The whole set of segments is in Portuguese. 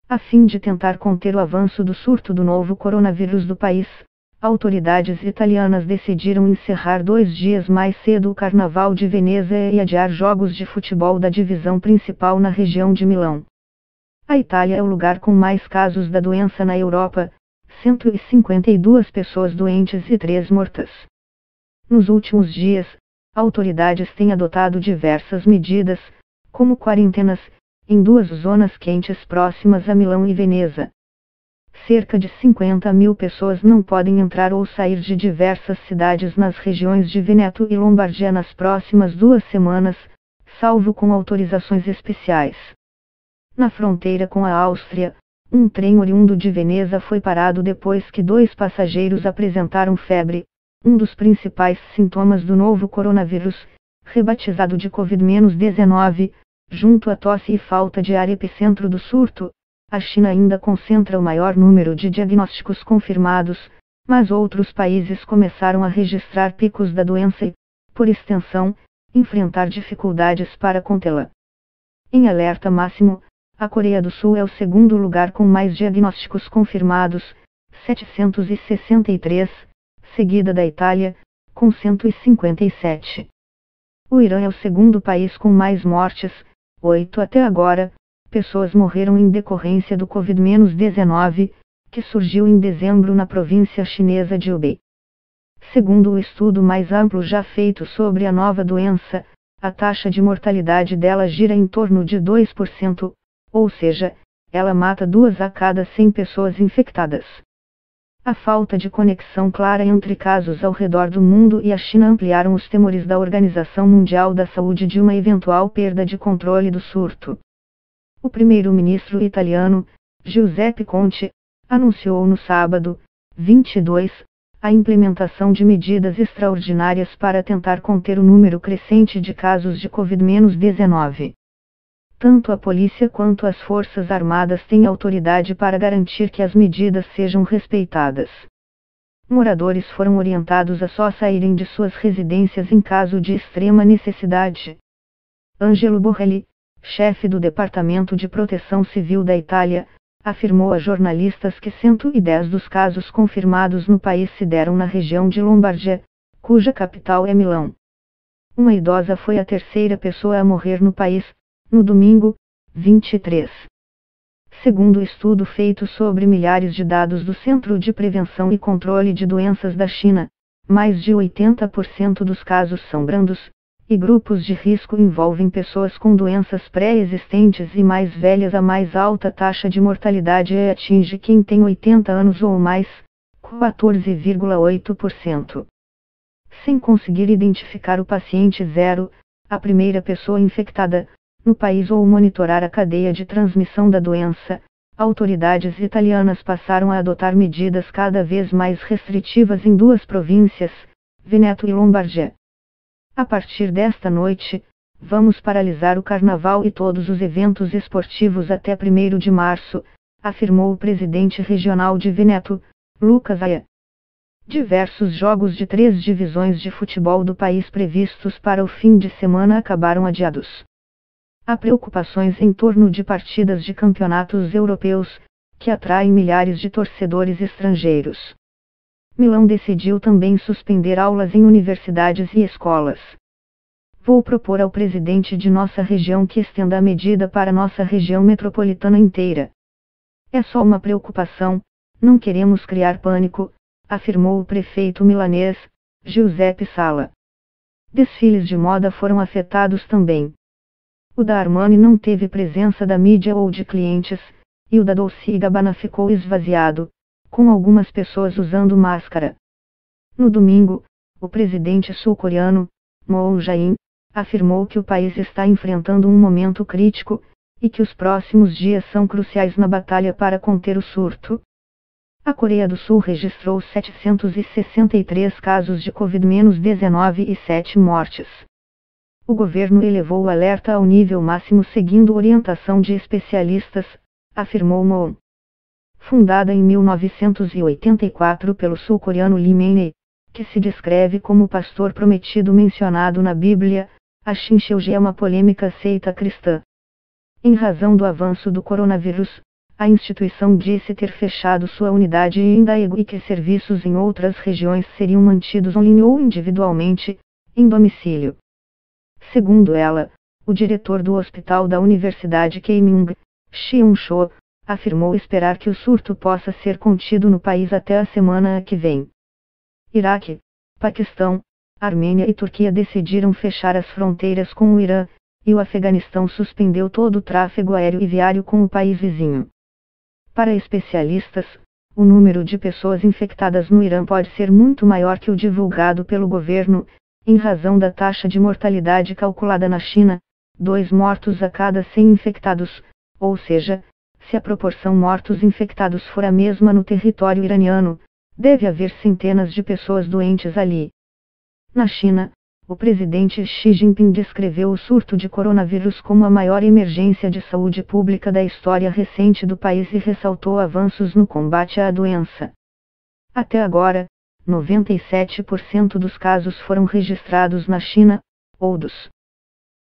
A fim de tentar conter o avanço do surto do novo coronavírus do país, autoridades italianas decidiram encerrar 2 dias mais cedo o Carnaval de Veneza e adiar jogos de futebol da divisão principal na região de Milão. A Itália é o lugar com mais casos da doença na Europa, 152 pessoas doentes e 3 mortas. Nos últimos dias, autoridades têm adotado diversas medidas, como quarentenas, em 2 zonas quentes próximas a Milão e Veneza. Cerca de 50.000 pessoas não podem entrar ou sair de diversas cidades nas regiões de Vêneto e Lombardia nas próximas 2 semanas, salvo com autorizações especiais. Na fronteira com a Áustria, um trem oriundo de Veneza foi parado depois que 2 passageiros apresentaram febre, um dos principais sintomas do novo coronavírus, rebatizado de Covid-19, junto à tosse e falta de ar epicentro do surto. A China ainda concentra o maior número de diagnósticos confirmados, mas outros países começaram a registrar picos da doença e, por extensão, enfrentar dificuldades para contê-la. Em alerta máximo, a Coreia do Sul é o segundo lugar com mais diagnósticos confirmados, 763, seguida da Itália, com 157. O Irã é o segundo país com mais mortes, 8 até agora. Pessoas morreram em decorrência do Covid-19, que surgiu em dezembro na província chinesa de Hubei. Segundo o estudo mais amplo já feito sobre a nova doença, a taxa de mortalidade dela gira em torno de 2%, ou seja, ela mata 2 a cada 100 pessoas infectadas. A falta de conexão clara entre casos ao redor do mundo e a China ampliaram os temores da Organização Mundial da Saúde de uma eventual perda de controle do surto. O primeiro-ministro italiano, Giuseppe Conte, anunciou no sábado, 22, a implementação de medidas extraordinárias para tentar conter o número crescente de casos de Covid-19. Tanto a polícia quanto as forças armadas têm autoridade para garantir que as medidas sejam respeitadas. Moradores foram orientados a só saírem de suas residências em caso de extrema necessidade. Angelo Borrelli, chefe do Departamento de Proteção Civil da Itália, afirmou a jornalistas que 110 dos casos confirmados no país se deram na região de Lombardia, cuja capital é Milão. Uma idosa foi a terceira pessoa a morrer no país, no domingo, 23. Segundo o estudo feito sobre milhares de dados do Centro de Prevenção e Controle de Doenças da China, mais de 80% dos casos são brandos, e grupos de risco envolvem pessoas com doenças pré-existentes e mais velhas. A mais alta taxa de mortalidade atinge quem tem 80 anos ou mais, 14,8%. Sem conseguir identificar o paciente zero, a primeira pessoa infectada, no país ou monitorar a cadeia de transmissão da doença, autoridades italianas passaram a adotar medidas cada vez mais restritivas em 2 províncias, Vêneto e Lombardia. A partir desta noite, vamos paralisar o carnaval e todos os eventos esportivos até 1º de março, afirmou o presidente regional de Vêneto, Luca Zaia. Diversos jogos de 3 divisões de futebol do país previstos para o fim de semana acabaram adiados. Há preocupações em torno de partidas de campeonatos europeus, que atraem milhares de torcedores estrangeiros. Milão decidiu também suspender aulas em universidades e escolas. Vou propor ao presidente de nossa região que estenda a medida para nossa região metropolitana inteira. É só uma preocupação, não queremos criar pânico, afirmou o prefeito milanês, Giuseppe Sala. Desfiles de moda foram afetados também. O da Armani não teve presença da mídia ou de clientes, e o da Dolce & Gabbana ficou esvaziado, com algumas pessoas usando máscara. No domingo, o presidente sul-coreano, Moon Jae-in, afirmou que o país está enfrentando um momento crítico, e que os próximos dias são cruciais na batalha para conter o surto. A Coreia do Sul registrou 763 casos de Covid-19 e 7 mortes. O governo elevou o alerta ao nível máximo seguindo orientação de especialistas, afirmou Moon. Fundada em 1984 pelo sul-coreano Lee Min-hye, que se descreve como o pastor prometido mencionado na Bíblia, a Shincheonji é uma polêmica seita cristã. Em razão do avanço do coronavírus, A instituição disse ter fechado sua unidade em Daegu e que serviços em outras regiões seriam mantidos online ou individualmente, em domicílio. Segundo ela, o diretor do hospital da Universidade Keiming, Xion-cho, afirmou esperar que o surto possa ser contido no país até a semana que vem. Iraque, Paquistão, Armênia e Turquia decidiram fechar as fronteiras com o Irã, e o Afeganistão suspendeu todo o tráfego aéreo e viário com o país vizinho. Para especialistas, o número de pessoas infectadas no Irã pode ser muito maior que o divulgado pelo governo, em razão da taxa de mortalidade calculada na China, 2 mortos a cada 100 infectados, ou seja, se a proporção mortos-infectados for a mesma no território iraniano, deve haver centenas de pessoas doentes ali. Na China, o presidente Xi Jinping descreveu o surto de coronavírus como a maior emergência de saúde pública da história recente do país e ressaltou avanços no combate à doença. Até agora, 97% dos casos foram registrados na China, ou dos.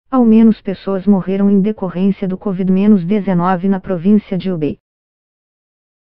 Ao menos pessoas morreram em decorrência do Covid-19 na província de Hubei.